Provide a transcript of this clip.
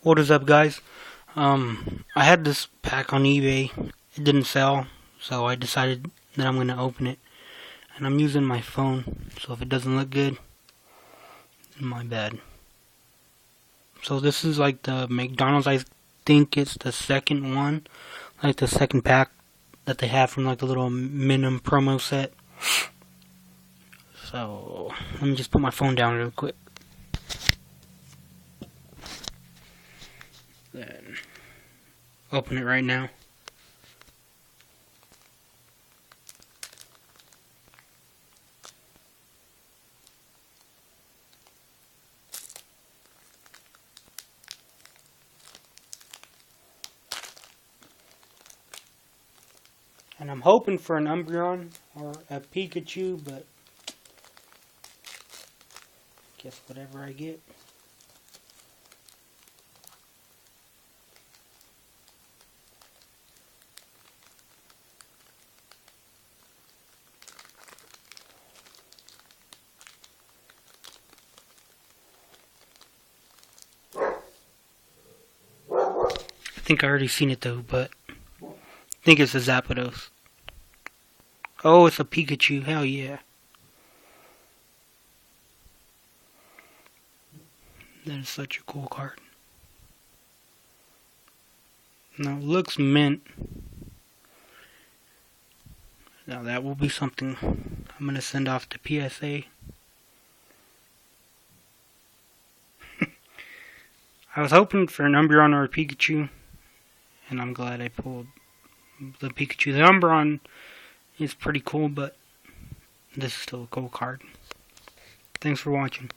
What is up, guys? I had this pack on eBay. It didn't sell, so I decided that I'm gonna open it. And I'm using my phone, so if it doesn't look good, my bad. So this is like the McDonald's. I think it's the second one, like the second pack that they have from like the little minimum promo set. So let me just put my phone down real quick. Then open it right now. And I'm hoping for an Umbreon or a Pikachu, but guess whatever I get. I think I already seen it though, but I think it's a Zapdos. Oh, it's a Pikachu. Hell yeah. That is such a cool card. Now, it looks mint. Now, that will be something I'm going to send off to PSA. I was hoping for an Umbreon or a Pikachu, and I'm glad I pulled the Pikachu. The Umbreon is pretty cool, but this is still a cool card. Thanks for watching.